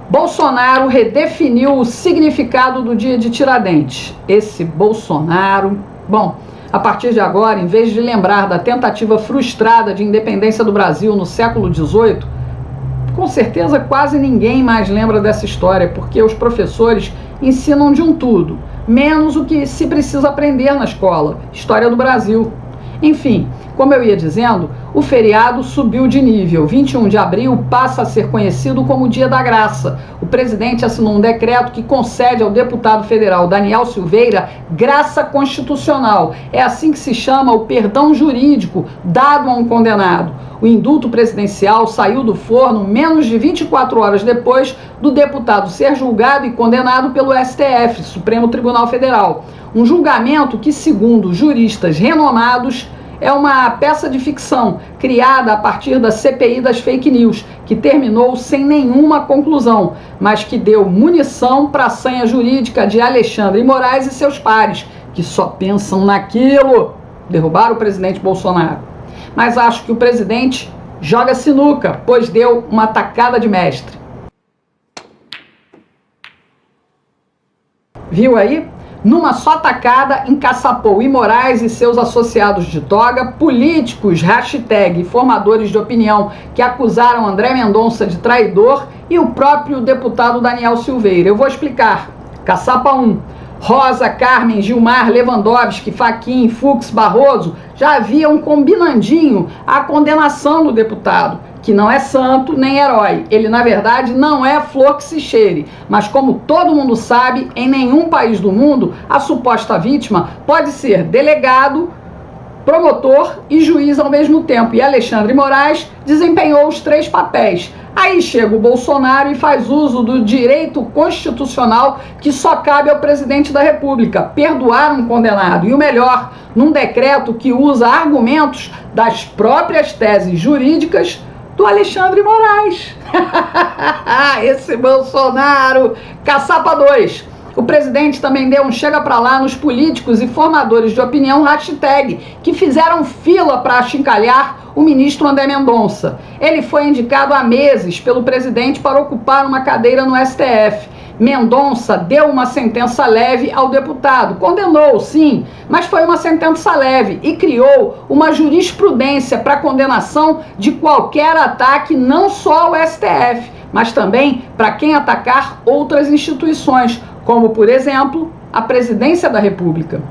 Bolsonaro redefiniu o significado do dia de Tiradentes. Esse Bolsonaro... Bom, a partir de agora, em vez de lembrar da tentativa frustrada de independência do Brasil no século XVIII, com certeza quase ninguém mais lembra dessa história, porque os professores ensinam de um tudo, menos o que se precisa aprender na escola, história do Brasil. Enfim, como eu ia dizendo, o feriado subiu de nível. 21 de abril passa a ser conhecido como Dia da Graça. O presidente assinou um decreto que concede ao deputado federal Daniel Silveira graça constitucional. É assim que se chama o perdão jurídico dado a um condenado. O indulto presidencial saiu do forno menos de 24 horas depois do deputado ser julgado e condenado pelo STF, Supremo Tribunal Federal. Um julgamento que, segundo juristas renomados, é uma peça de ficção criada a partir da CPI das fake news, que terminou sem nenhuma conclusão, mas que deu munição para a sanha jurídica de Alexandre de Moraes e seus pares, que só pensam naquilo, derrubar o presidente Bolsonaro. Mas acho que o presidente joga sinuca, pois deu uma tacada de mestre. Viu aí? Numa só tacada, encaçapou Moraes e seus associados de toga, políticos, hashtag, formadores de opinião que acusaram André Mendonça de traidor e o próprio deputado Daniel Silveira. Eu vou explicar. Caçapa 1. Rosa, Carmen, Gilmar, Lewandowski, Fachin, Fux, Barroso já haviam combinandinho a condenação do deputado, que não é santo nem herói. Ele, na verdade, não é flor que se cheire. Mas como todo mundo sabe, em nenhum país do mundo, a suposta vítima pode ser delegado, promotor e juiz ao mesmo tempo. E Alexandre de Moraes desempenhou os 3 papéis. Aí chega o Bolsonaro e faz uso do direito constitucional que só cabe ao presidente da República, perdoar um condenado. E o melhor, num decreto que usa argumentos das próprias teses jurídicas do Alexandre de Moraes. Esse Bolsonaro, caçapa 2. O presidente também deu um chega pra lá nos políticos e formadores de opinião hashtag que fizeram fila para achincalhar o ministro André Mendonça. Ele foi indicado há meses pelo presidente para ocupar uma cadeira no STF. Mendonça deu uma sentença leve ao deputado. Condenou, sim, mas foi uma sentença leve e criou uma jurisprudência para condenação de qualquer ataque, não só ao STF, mas também para quem atacar outras instituições, como, por exemplo, a presidência da República.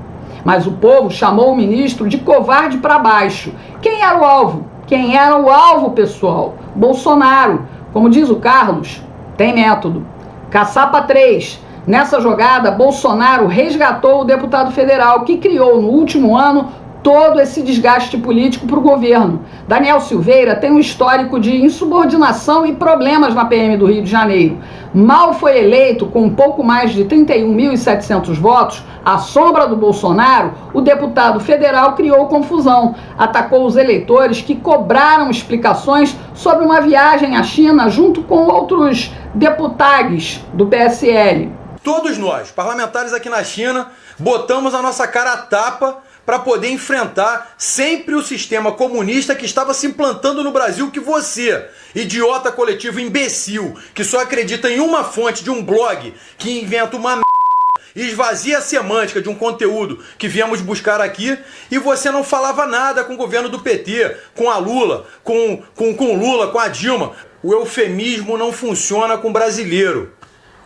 Mas o povo chamou o ministro de covarde para baixo. Quem era o alvo? Quem era o alvo, pessoal? Bolsonaro. Como diz o Carlos, tem método. Caçapa 3. Nessa jogada, Bolsonaro resgatou o deputado federal que criou no último ano todo esse desgaste político para o governo. Daniel Silveira tem um histórico de insubordinação e problemas na PM do Rio de Janeiro. Mal foi eleito com um pouco mais de 31.700 votos, à sombra do Bolsonaro, o deputado federal criou confusão. Atacou os eleitores que cobraram explicações sobre uma viagem à China junto com outros deputados do PSL. Todos nós, parlamentares aqui na China, botamos a nossa cara a tapa para poder enfrentar sempre o sistema comunista que estava se implantando no Brasil, que você, idiota coletivo imbecil, que só acredita em uma fonte de um blog, que inventa uma e esvazia a semântica de um conteúdo que viemos buscar aqui, e você não falava nada com o governo do PT, com a Lula, com Lula, com a Dilma. O eufemismo não funciona com o brasileiro.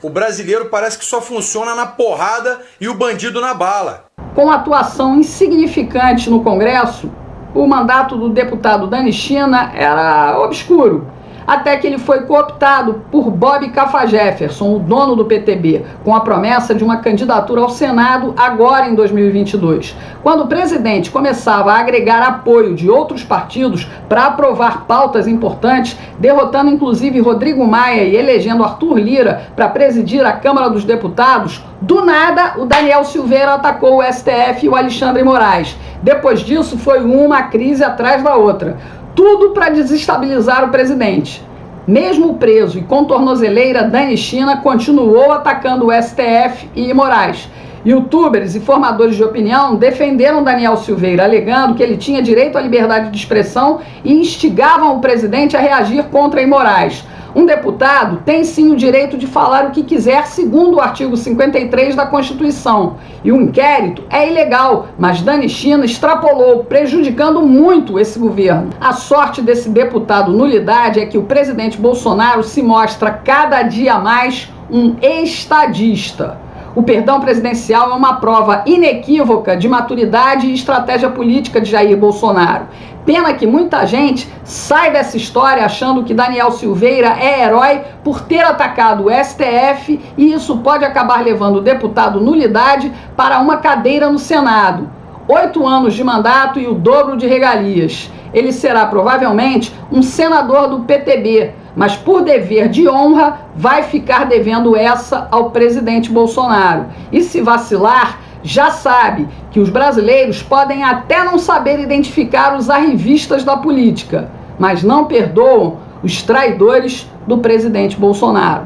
O brasileiro parece que só funciona na porrada e o bandido na bala. Com atuação insignificante no Congresso, o mandato do deputado Dani China era obscuro, até que ele foi cooptado por Bob Cafa-Jefferson, o dono do PTB, com a promessa de uma candidatura ao Senado agora em 2022. Quando o presidente começava a agregar apoio de outros partidos para aprovar pautas importantes, derrotando inclusive Rodrigo Maia e elegendo Arthur Lira para presidir a Câmara dos Deputados, do nada o Daniel Silveira atacou o STF e o Alexandre de Moraes. Depois disso foi uma crise atrás da outra. Tudo para desestabilizar o presidente. Mesmo preso e com tornozeleira, Dani China continuou atacando o STF e Moraes. Youtubers e formadores de opinião defenderam Daniel Silveira, alegando que ele tinha direito à liberdade de expressão e instigavam o presidente a reagir contra Moraes. Um deputado tem sim o direito de falar o que quiser, segundo o artigo 53 da Constituição. E o inquérito é ilegal, mas Dani China extrapolou, prejudicando muito esse governo. A sorte desse deputado nulidade é que o presidente Bolsonaro se mostra cada dia mais um estadista. O perdão presidencial é uma prova inequívoca de maturidade e estratégia política de Jair Bolsonaro. Pena que muita gente sai dessa história achando que Daniel Silveira é herói por ter atacado o STF e isso pode acabar levando o deputado nulidade para uma cadeira no Senado. 8 anos de mandato e o dobro de regalias. Ele será provavelmente um senador do PTB, mas por dever de honra vai ficar devendo essa ao presidente Bolsonaro. E se vacilar, já sabe que os brasileiros podem até não saber identificar os arrivistas da política, mas não perdoam os traidores do presidente Bolsonaro.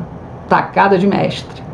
Tacada de mestre.